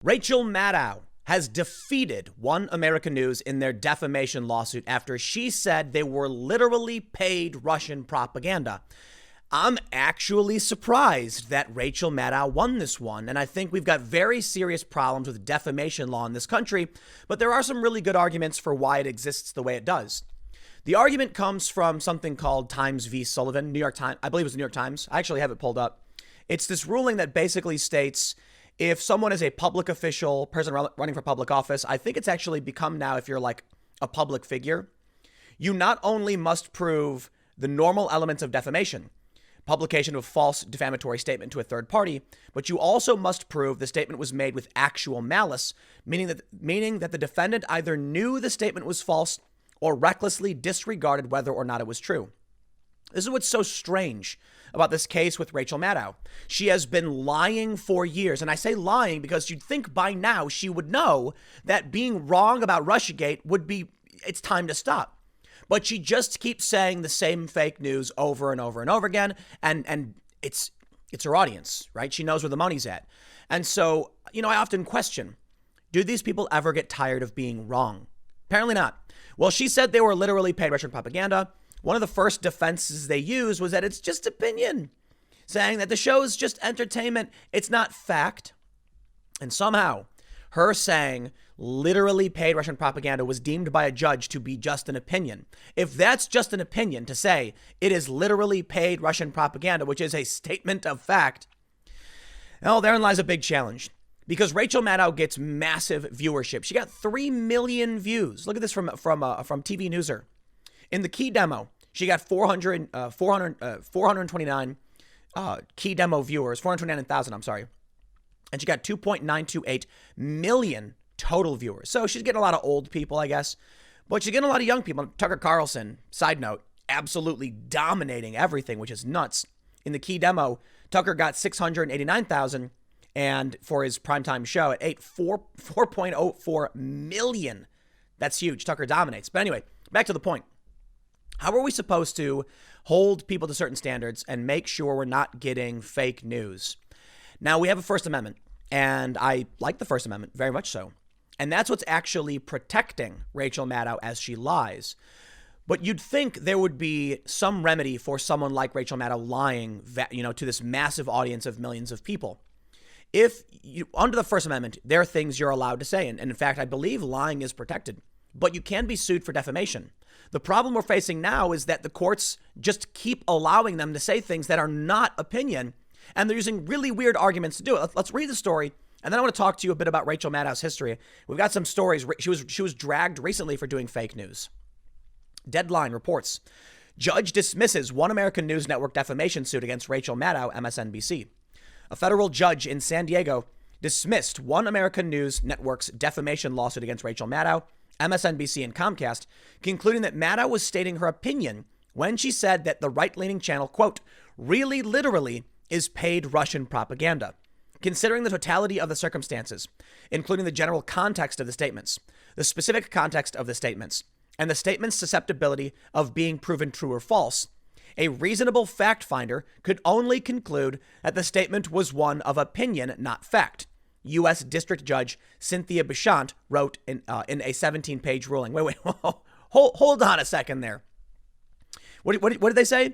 Rachel Maddow has defeated One American News in their defamation lawsuit after she said they were literally paid Russian propaganda. I'm actually surprised that Rachel Maddow won this one, and I think we've got very serious problems with defamation law in this country, but there are some really good arguments for why it exists the way it does. The argument comes from something called Times v. Sullivan, New York Times. I believe it was the New York Times. I actually have it pulled up. It's this ruling that basically states if someone is a public official, person running for public office, I think it's actually become now, if you're like a public figure, you not only must prove the normal elements of defamation, publication of a false defamatory statement to a third party, but you also must prove the statement was made with actual malice, meaning that the defendant either knew the statement was false or recklessly disregarded whether or not it was true. This is what's so strange about this case with Rachel Maddow. She has been lying for years. And I say lying because you'd think by now she would know that being wrong about Russiagate it's time to stop. But she just keeps saying the same fake news over and over and over again. And it's her audience, right? She knows where the money's at. And so, I often question, do these people ever get tired of being wrong? Apparently not. Well, she said they were literally paid Russian propaganda. One of the first defenses they used was that it's just opinion, saying that the show is just entertainment. It's not fact. And somehow her saying literally paid Russian propaganda was deemed by a judge to be just an opinion. If that's just an opinion to say it is literally paid Russian propaganda, which is a statement of fact, well, therein lies a big challenge. Because Rachel Maddow gets massive viewership. She got 3 million views. Look at this from TV Newser. In the key demo, she got 429 key demo viewers, 429,000, I'm sorry. And she got 2.928 million total viewers. So she's getting a lot of old people, I guess. But she's getting a lot of young people. Tucker Carlson, side note, absolutely dominating everything, which is nuts. In the key demo, Tucker got 689,000. And for his primetime show at 4.04 million. That's huge. Tucker dominates. But anyway, back to the point. How are we supposed to hold people to certain standards and make sure we're not getting fake news? Now, we have a First Amendment, and I like the First Amendment very much so. And that's what's actually protecting Rachel Maddow as she lies. But you'd think there would be some remedy for someone like Rachel Maddow lying, to this massive audience of millions of people. If you, under the First Amendment, there are things you're allowed to say. And in fact, I believe lying is protected, but you can be sued for defamation. The problem we're facing now is that the courts just keep allowing them to say things that are not opinion, and they're using really weird arguments to do it. Let's read the story, and then I want to talk to you a bit about Rachel Maddow's history. We've got some stories. She was dragged recently for doing fake news. Deadline reports, judge dismisses One American News Network defamation suit against Rachel Maddow, MSNBC. A federal judge in San Diego dismissed One American News Network's defamation lawsuit against Rachel Maddow, MSNBC, and Comcast, concluding that Maddow was stating her opinion when she said that the right-leaning channel, quote, really literally is paid Russian propaganda. Considering the totality of the circumstances, including the general context of the statements, the specific context of the statements, and the statement's susceptibility of being proven true or false, a reasonable fact finder could only conclude that the statement was one of opinion, not fact. U.S. District Judge Cynthia Beshant wrote in a 17-page ruling. Wait, hold on a second there. What did they say?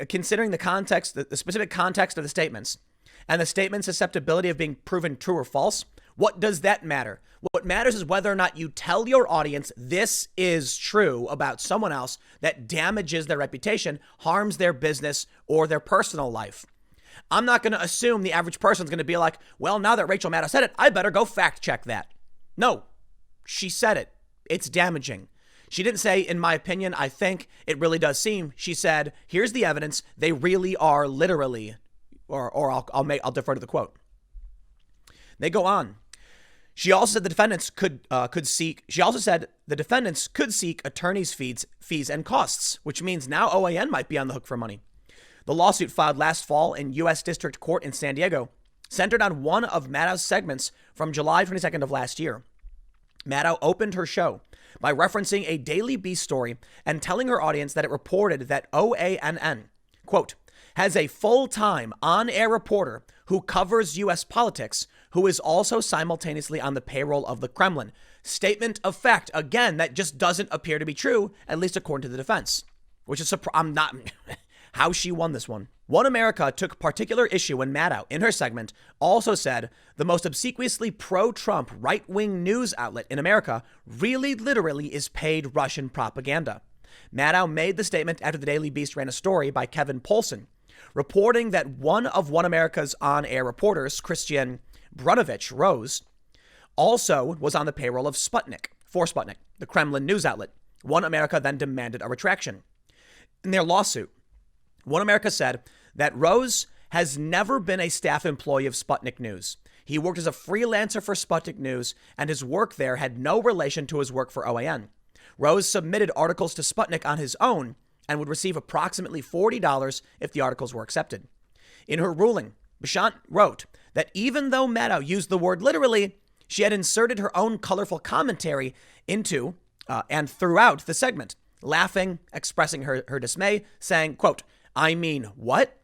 Considering the context, the specific context of the statements, and the statement's susceptibility of being proven true or false, what does that matter? What matters is whether or not you tell your audience this is true about someone else that damages their reputation, harms their business or their personal life. I'm not going to assume the average person's going to be like, well, now that Rachel Maddow said it, I better go fact check that. No, she said it. It's damaging. She didn't say, in my opinion, I think it really does seem. She said, here's the evidence. They really are literally, or I'll defer to the quote. They go on. She also said the defendants could seek. She also said the defendants could seek attorneys' fees and costs, which means now OAN might be on the hook for money. The lawsuit filed last fall in U.S. District Court in San Diego centered on one of Maddow's segments from July 22nd of last year. Maddow opened her show by referencing a Daily Beast story and telling her audience that it reported that OANN, quote, has a full-time on-air reporter who covers U.S. politics, who is also simultaneously on the payroll of the Kremlin. Statement of fact. Again, that just doesn't appear to be true, at least according to the defense, which is I'm not how she won this one. One America took particular issue when Maddow, in her segment, also said the most obsequiously pro-Trump right-wing news outlet in America really literally is paid Russian propaganda. Maddow made the statement after the Daily Beast ran a story by Kevin Poulsen, reporting that one of One America's on-air reporters, Christian Brunovich Rose, also was on the payroll of Sputnik, the Kremlin news outlet. One America then demanded a retraction. In their lawsuit, One America said that Rose has never been a staff employee of Sputnik News. He worked as a freelancer for Sputnik News, and his work there had no relation to his work for OAN. Rose submitted articles to Sputnik on his own and would receive approximately $40 if the articles were accepted. In her ruling, Beshant wrote that even though Maddow used the word literally, she had inserted her own colorful commentary into and throughout the segment, laughing, expressing her dismay, saying, quote, "I mean, what?"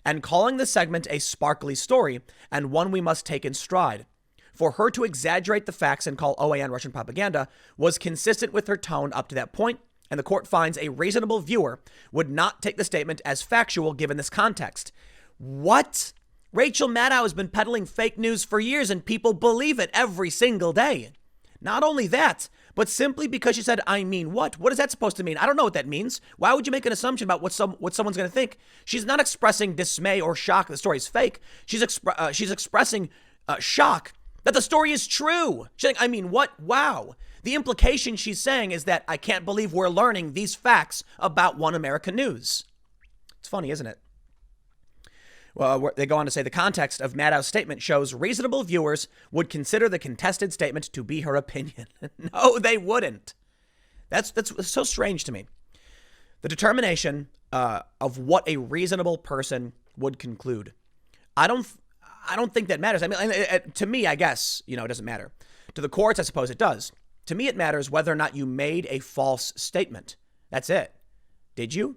and calling the segment a sparkly story and one we must take in stride. For her to exaggerate the facts and call OAN Russian propaganda was consistent with her tone up to that point, and the court finds a reasonable viewer would not take the statement as factual given this context. What? Rachel Maddow has been peddling fake news for years and people believe it every single day. Not only that, but simply because she said, "I mean what?" What is that supposed to mean? I don't know what that means. Why would you make an assumption about what someone's going to think? She's not expressing dismay or shock that the story is fake. She's expressing shock that the story is true. She's saying, "I mean what? Wow." The implication she's saying is that I can't believe we're learning these facts about One America News. It's funny, isn't it? Well, they go on to say the context of Maddow's statement shows reasonable viewers would consider the contested statement to be her opinion. No, they wouldn't. That's so strange to me. The determination of what a reasonable person would conclude. I don't think that matters. I mean, to me, I guess, it doesn't matter. To the courts, I suppose it does. To me, it matters whether or not you made a false statement. That's it. Did you?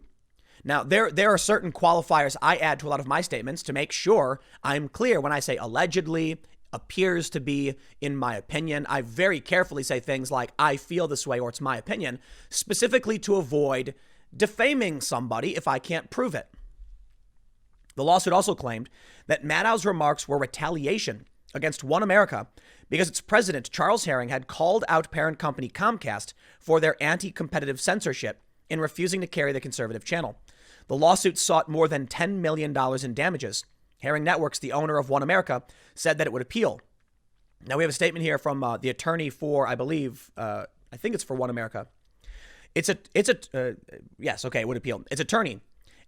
Now, there are certain qualifiers I add to a lot of my statements to make sure I'm clear when I say allegedly, appears to be, in my opinion. I very carefully say things like, I feel this way, or it's my opinion, specifically to avoid defaming somebody if I can't prove it. The lawsuit also claimed that Maddow's remarks were retaliation against One America because its president, Charles Herring, had called out parent company Comcast for their anti-competitive censorship in refusing to carry the conservative channel. The lawsuit sought more than $10 million in damages. Herring Networks, the owner of One America, said that it would appeal. Now we have a statement here from the attorney for, I think it's for One America. Yes, okay, it would appeal. Its attorney,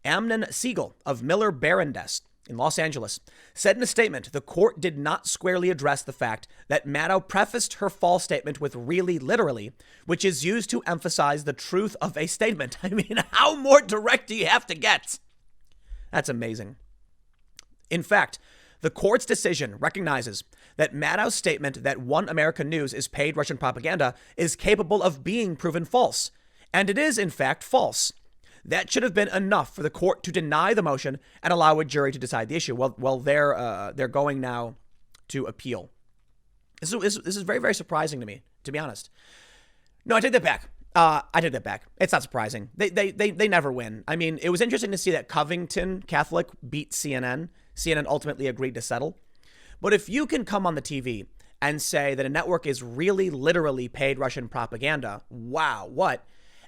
Amnon Siegel of Miller Barrandess in Los Angeles, said in a statement the court did not squarely address the fact that Maddow prefaced her false statement with really literally, which is used to emphasize the truth of a statement. I mean, how more direct do you have to get? That's amazing. In fact, the court's decision recognizes that Maddow's statement that One America News is paid Russian propaganda is capable of being proven false. And it is, in fact, false. That should have been enough for the court to deny the motion and allow a jury to decide the issue. Well, they're going now to appeal. This is very, very surprising to me, to be honest. No, I take that back. It's not surprising. They never win. I mean, it was interesting to see that Covington Catholic beat CNN. CNN ultimately agreed to settle. But if you can come on the TV and say that a network is really literally paid Russian propaganda, wow, what?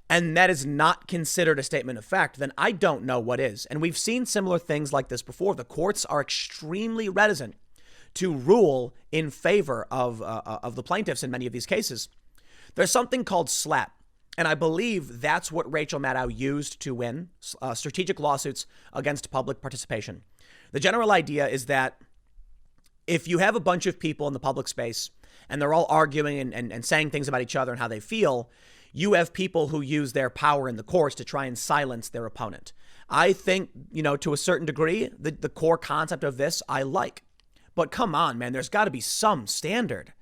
And that is not considered a statement of fact, then I don't know what is. And we've seen similar things like this before. The courts are extremely reticent to rule in favor of the plaintiffs in many of these cases. There's something called SLAPP, and I believe that's what Rachel Maddow used to win strategic lawsuits against public participation. The general idea is that if you have a bunch of people in the public space and they're all arguing and saying things about each other and how they feel, you have people who use their power in the courts to try and silence their opponent. I think, to a certain degree, the core concept of this I like. But come on, man, there's got to be some standard.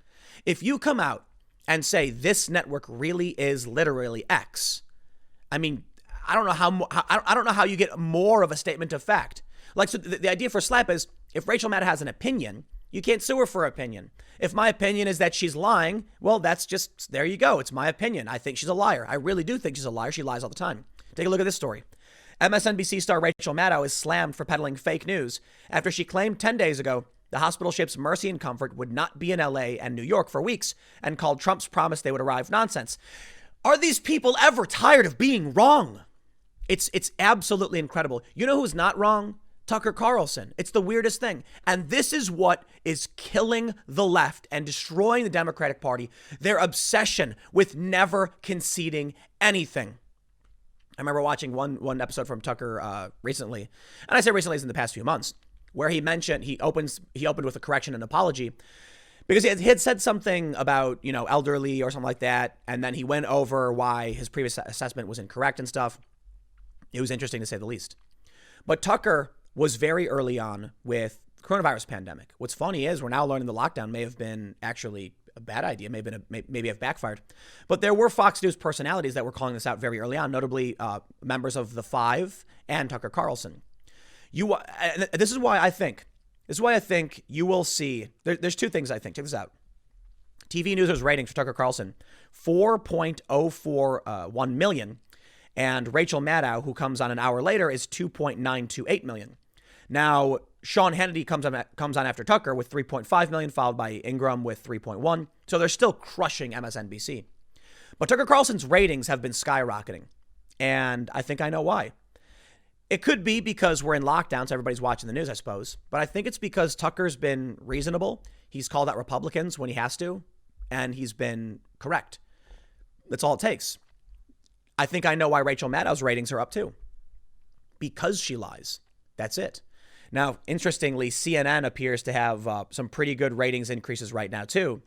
If you come out and say this network really is literally X, I mean, I don't know how you get more of a statement of fact. Like, so the idea for slap is if Rachel Maddow has an opinion, you can't sue her for opinion. If my opinion is that she's lying, well, that's just, there you go. It's my opinion. I think she's a liar. I really do think she's a liar. She lies all the time. Take a look at this story. MSNBC star Rachel Maddow is slammed for peddling fake news after she claimed 10 days ago the hospital ships Mercy and Comfort would not be in LA and New York for weeks and called Trump's promise they would arrive nonsense. Are these people ever tired of being wrong? It's absolutely incredible. You know who's not wrong? Tucker Carlson. It's the weirdest thing. And this is what is killing the left and destroying the Democratic Party. Their obsession with never conceding anything. I remember watching one episode from Tucker recently, and I say recently as in the past few months, where he mentioned he opened with a correction and apology because he had said something about, elderly or something like that, and then he went over why his previous assessment was incorrect and stuff. It was interesting to say the least. But Tucker was very early on with the coronavirus pandemic. What's funny is we're now learning the lockdown may have been actually a bad idea, maybe have backfired. But there were Fox News personalities that were calling this out very early on, notably members of The Five and Tucker Carlson. This is why I think you will see, there's two things I think. Check this out. TV News's ratings for Tucker Carlson, 4.041 million. And Rachel Maddow, who comes on an hour later, is 2.928 million. Now, Sean Hannity comes on after Tucker with 3.5 million, followed by Ingram with 3.1. So they're still crushing MSNBC. But Tucker Carlson's ratings have been skyrocketing. And I think I know why. It could be because we're in lockdown, so everybody's watching the news, I suppose. But I think it's because Tucker's been reasonable. He's called out Republicans when he has to, and he's been correct. That's all it takes. I think I know why Rachel Maddow's ratings are up too. Because she lies. That's it. Now, interestingly, CNN appears to have some pretty good ratings increases right now too.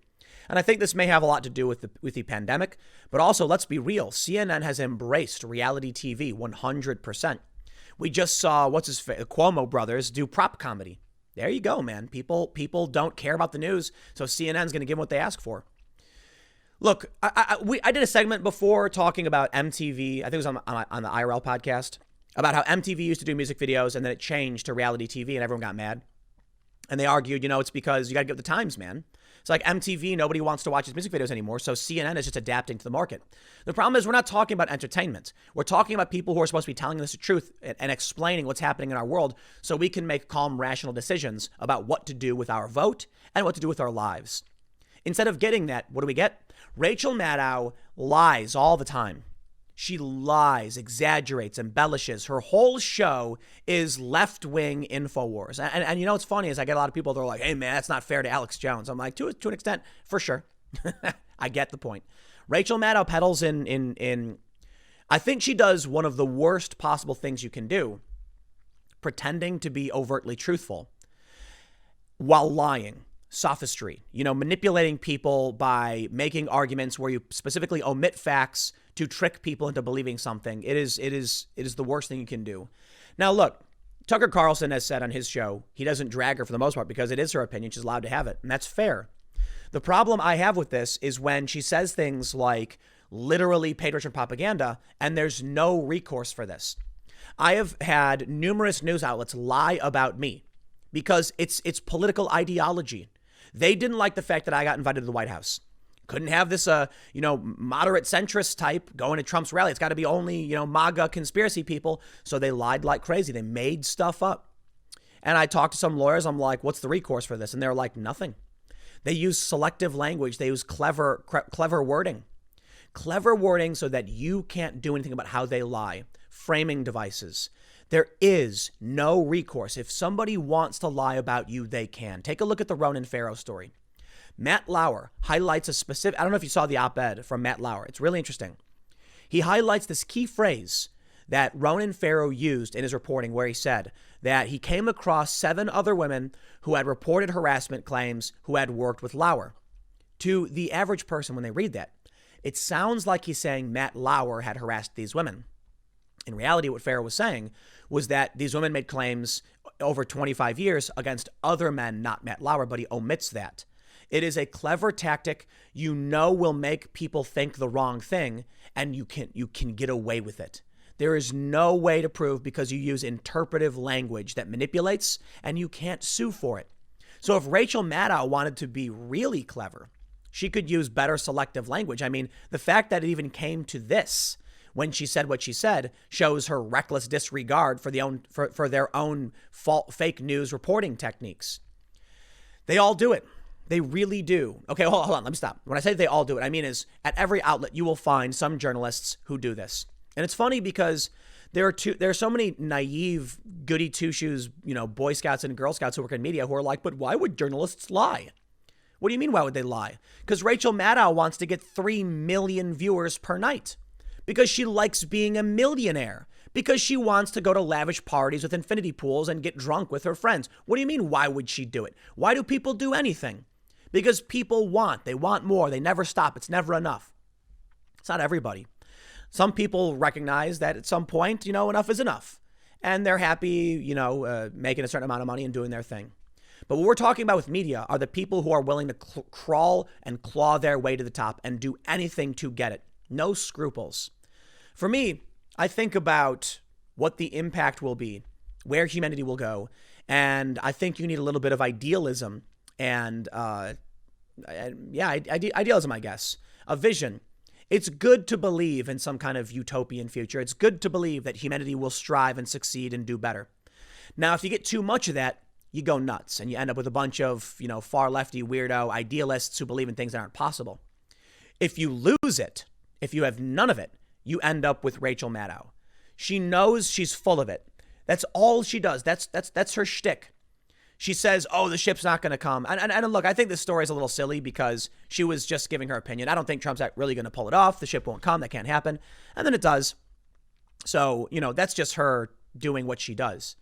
And I think this may have a lot to do with the pandemic. But also, let's be real. CNN has embraced reality TV 100%. We just saw, Cuomo brothers do prop comedy. There you go, man. People don't care about the news. So CNN's going to give them what they ask for. Look, I did a segment before talking about MTV. I think it was on the IRL podcast about how MTV used to do music videos and then it changed to reality TV and everyone got mad. And they argued, it's because you got to give the times, man. It's like MTV, nobody wants to watch his music videos anymore. So CNN is just adapting to the market. The problem is we're not talking about entertainment. We're talking about people who are supposed to be telling us the truth and explaining what's happening in our world so we can make calm, rational decisions about what to do with our vote and what to do with our lives. Instead of getting that, what do we get? Rachel Maddow lies all the time. She lies, exaggerates, embellishes. Her whole show is left-wing InfoWars. And what's funny is I get a lot of people that are like, hey, man, that's not fair to Alex Jones. I'm like, to an extent, for sure. I get the point. Rachel Maddow peddles in I think she does one of the worst possible things you can do, pretending to be overtly truthful while lying. Sophistry, manipulating people by making arguments where you specifically omit facts to trick people into believing something. It is the worst thing you can do. Now, look, Tucker Carlson has said on his show, he doesn't drag her for the most part because it is her opinion. She's allowed to have it. And that's fair. The problem I have with this is when she says things like literally patriot propaganda and there's no recourse for this. I have had numerous news outlets lie about me because it's political ideology. They didn't like the fact that I got invited to the White House. Couldn't have this, moderate centrist type going to Trump's rally. It's got to be only, MAGA conspiracy people. So they lied like crazy. They made stuff up. And I talked to some lawyers. I'm like, what's the recourse for this? And they're like, nothing. They use selective language. They use clever wording. Clever wording so that you can't do anything about how they lie. Framing devices. There is no recourse. If somebody wants to lie about you, they can. Take a look at the Ronan Farrow story. Matt Lauer highlights a specific, I don't know if you saw the op-ed from Matt Lauer. It's really interesting. He highlights this key phrase that Ronan Farrow used in his reporting where he said that he came across 7 other women who had reported harassment claims who had worked with Lauer. To the average person when they read that, it sounds like he's saying Matt Lauer had harassed these women. In reality, what Farrow was saying was that these women made claims over 25 years against other men, not Matt Lauer, but he omits that. It is a clever tactic will make people think the wrong thing, and you can get away with it. There is no way to prove because you use interpretive language that manipulates and you can't sue for it. So if Rachel Maddow wanted to be really clever, she could use better selective language. I mean, the fact that it even came to this when she said what she said shows her reckless disregard for their own fake news reporting techniques. They all do it. They really do. Okay, hold on. Let me stop. When I say they all do it, I mean is at every outlet you will find some journalists who do this. And it's funny because there are so many naive goody two shoes, Boy Scouts and Girl Scouts who work in media who are like, but why would journalists lie? What do you mean, why would they lie? Because Rachel Maddow wants to get 3 million viewers per night. Because she likes being a millionaire. Because she wants to go to lavish parties with infinity pools and get drunk with her friends. What do you mean, why would she do it? Why do people do anything? Because people they want more. They never stop. It's never enough. It's not everybody. Some people recognize that at some point, enough is enough. And they're happy, making a certain amount of money and doing their thing. But what we're talking about with media are the people who are willing to crawl and claw their way to the top and do anything to get it. No scruples. For me, I think about what the impact will be, where humanity will go. And I think you need a little bit of idealism and, idealism, I guess, a vision. It's good to believe in some kind of utopian future. It's good to believe that humanity will strive and succeed and do better. Now, if you get too much of that, you go nuts and you end up with a bunch of, far lefty weirdo idealists who believe in things that aren't possible. If you lose it, if you have none of it, you end up with Rachel Maddow. She knows she's full of it. That's all she does. That's her shtick. She says, oh, the ship's not going to come. And look, I think this story is a little silly because she was just giving her opinion. I don't think Trump's really going to pull it off. The ship won't come. That can't happen. And then it does. So, that's just her doing what she does.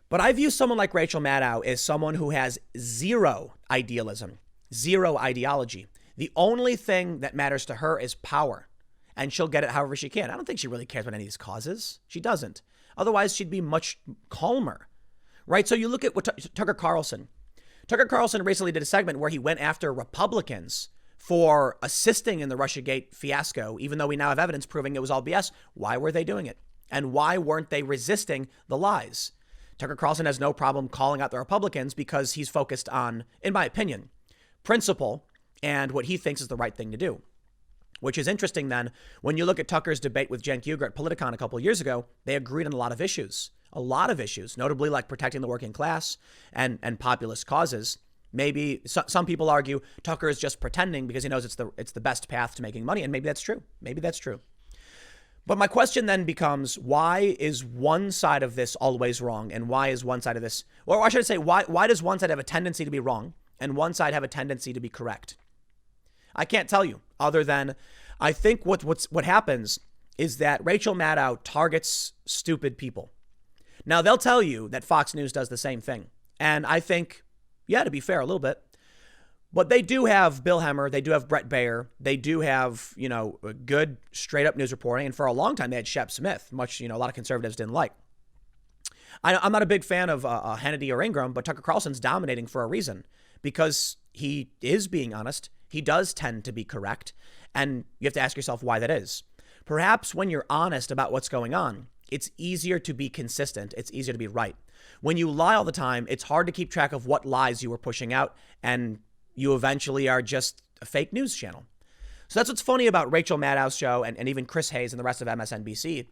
But I view someone like Rachel Maddow as someone who has zero idealism, zero ideology. The only thing that matters to her is power. And she'll get it however she can. I don't think she really cares about any of these causes. She doesn't. Otherwise, she'd be much calmer. Right? So you look at what Tucker Carlson. Tucker Carlson recently did a segment where he went after Republicans for assisting in the Russiagate fiasco, even though we now have evidence proving it was all BS. Why were they doing it? And why weren't they resisting the lies? Tucker Carlson has no problem calling out the Republicans because he's focused on, in my opinion, principle and what he thinks is the right thing to do. Which is interesting then, when you look at Tucker's debate with Cenk Uygur at Politicon a couple of years ago, they agreed on a lot of issues, notably like protecting the working class and populist causes. Maybe some people argue Tucker is just pretending because he knows it's the best path to making money. And maybe that's true. But my question then becomes, why is one side of this always wrong? And why is one side of this, or why should I say, why does one side have a tendency to be wrong and one side have a tendency to be correct? I can't tell you other than I think what happens is that Rachel Maddow targets stupid people. Now, they'll tell you that Fox News does the same thing. And I think, to be fair, a little bit. But they do have Bill Hemmer. They do have Brett Baer. They do have, good straight up news reporting. And for a long time, they had Shep Smith, much, a lot of conservatives didn't like. I'm not a big fan of Hannity or Ingram, but Tucker Carlson's dominating for a reason because he is being honest. He does tend to be correct, and you have to ask yourself why that is. Perhaps when you're honest about what's going on, it's easier to be consistent. It's easier to be right. When you lie all the time, it's hard to keep track of what lies you were pushing out, and you eventually are just a fake news channel. So that's what's funny about Rachel Maddow's show and even Chris Hayes and the rest of MSNBC.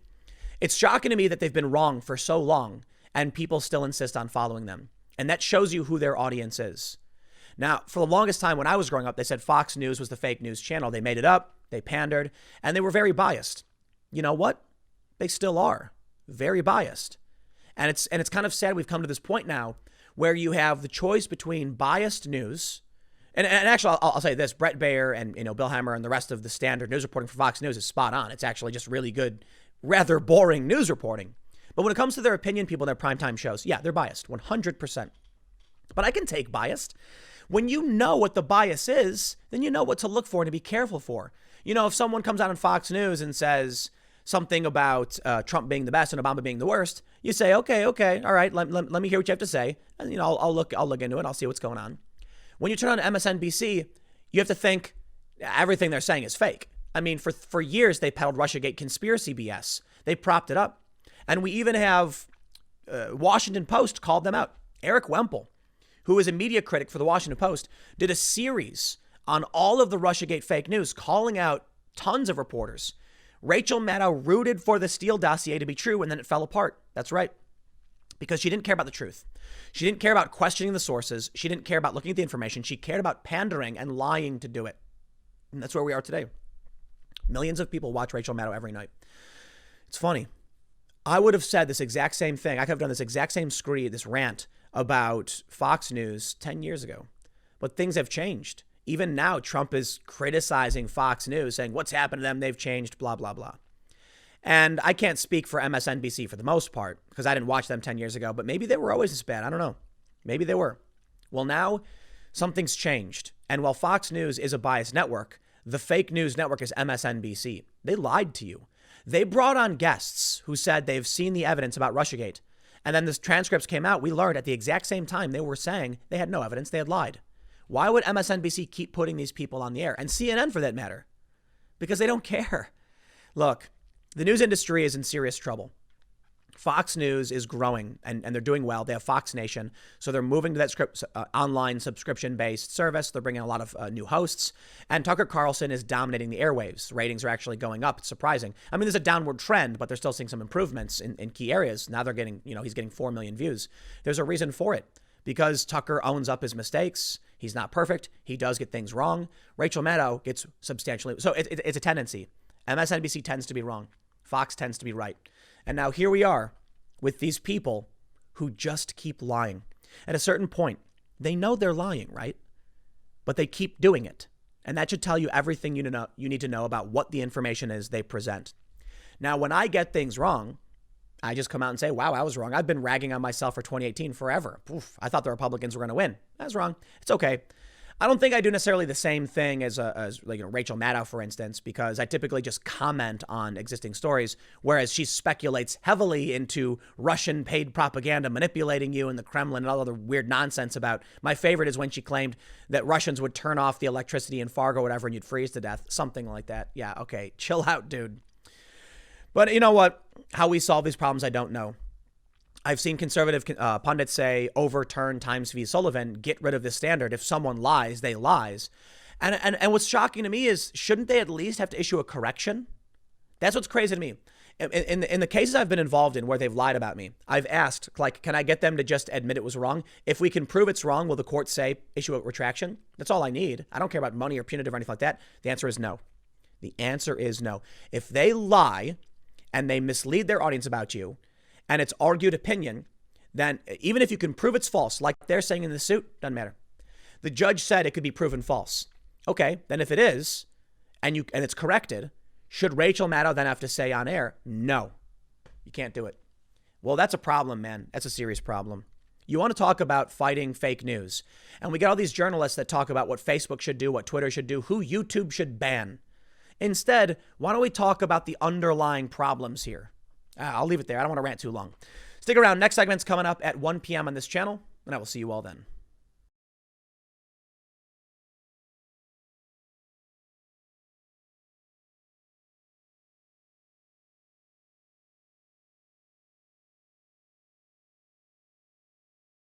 It's shocking to me that they've been wrong for so long, and people still insist on following them. And that shows you who their audience is. Now, for the longest time when I was growing up, they said Fox News was the fake news channel. They made it up, they pandered, and they were very biased. You know what? They still are very biased. And it's kind of sad we've come to this point now where you have the choice between biased news. And actually, I'll say this, Brett Baer and Bill Hemmer and the rest of the standard news reporting for Fox News is spot on. It's actually just really good, rather boring news reporting. But when it comes to their opinion people in their primetime shows, they're biased, 100%. But I can take biased. When you know what the bias is, then you know what to look for and to be careful for. If someone comes out on Fox News and says something about Trump being the best and Obama being the worst, you say, okay, all right, let me hear what you have to say. And, I'll look into it. I'll see what's going on. When you turn on MSNBC, you have to think everything they're saying is fake. I mean, for years, they peddled Russiagate conspiracy BS. They propped it up. And we even have Washington Post called them out. Eric Wemple, who is a media critic for the Washington Post, did a series on all of the Russiagate fake news, calling out tons of reporters. Rachel Maddow rooted for the Steele dossier to be true, and then it fell apart. That's right. Because she didn't care about the truth. She didn't care about questioning the sources. She didn't care about looking at the information. She cared about pandering and lying to do it. And that's where we are today. Millions of people watch Rachel Maddow every night. It's funny. I would have said this exact same thing. I could have done this exact same screed, this rant about Fox News 10 years ago. But things have changed. Even now, Trump is criticizing Fox News, saying what's happened to them, they've changed, blah, blah, blah. And I can't speak for MSNBC for the most part, because I didn't watch them 10 years ago, but maybe they were always this bad. I don't know. Maybe they were. Well, now something's changed. And while Fox News is a biased network, the fake news network is MSNBC. They lied to you. They brought on guests who said they've seen the evidence about Russiagate. And then the transcripts came out. We learned at the exact same time they were saying they had no evidence. They had lied. Why would MSNBC keep putting these people on the air? And CNN, for that matter. Because they don't care. Look, the news industry is in serious trouble. Fox News is growing and they're doing well. They have Fox Nation. So they're moving to that online subscription-based service. They're bringing a lot of new hosts. And Tucker Carlson is dominating the airwaves. Ratings are actually going up. It's surprising. I mean, there's a downward trend, but they're still seeing some improvements in key areas. Now they're getting, he's getting 4 million views. There's a reason for it. Because Tucker owns up his mistakes. He's not perfect. He does get things wrong. Rachel Maddow gets substantially. So it's a tendency. MSNBC tends to be wrong. Fox tends to be right. And now here we are with these people who just keep lying. At a certain point, they know they're lying, right? But they keep doing it. And that should tell you everything you need to know about what the information is they present. Now, when I get things wrong, I just come out and say, wow, I was wrong. I've been ragging on myself for 2018 forever. Oof, I thought the Republicans were going to win. I was wrong. It's okay. I don't think I do necessarily the same thing as Rachel Maddow, for instance, because I typically just comment on existing stories, whereas she speculates heavily into Russian paid propaganda manipulating you and the Kremlin and all other weird nonsense about. My favorite is when she claimed that Russians would turn off the electricity in Fargo or whatever and you'd freeze to death. Something like that. Yeah, okay. Chill out, dude. But you know what? How we solve these problems, I don't know. I've seen conservative pundits say, overturn Times v. Sullivan, get rid of this standard. If someone lies, they lies. And what's shocking to me is, shouldn't they at least have to issue a correction? That's what's crazy to me. In the cases I've been involved in where they've lied about me, I've asked, can I get them to just admit it was wrong? If we can prove it's wrong, will the court say, issue a retraction? That's all I need. I don't care about money or punitive or anything like that. The answer is no. The answer is no. If they lie and they mislead their audience about you, and it's argued opinion, then even if you can prove it's false, like they're saying in the suit, doesn't matter. The judge said it could be proven false. Okay, then if it is, and it's corrected, should Rachel Maddow then have to say on air, no, you can't do it? Well, that's a problem, man. That's a serious problem. You want to talk about fighting fake news. And we got all these journalists that talk about what Facebook should do, what Twitter should do, who YouTube should ban. Instead, why don't we talk about the underlying problems here? I'll leave it there. I don't want to rant too long. Stick around. Next segment's coming up at 1 p.m. on this channel, and I will see you all then.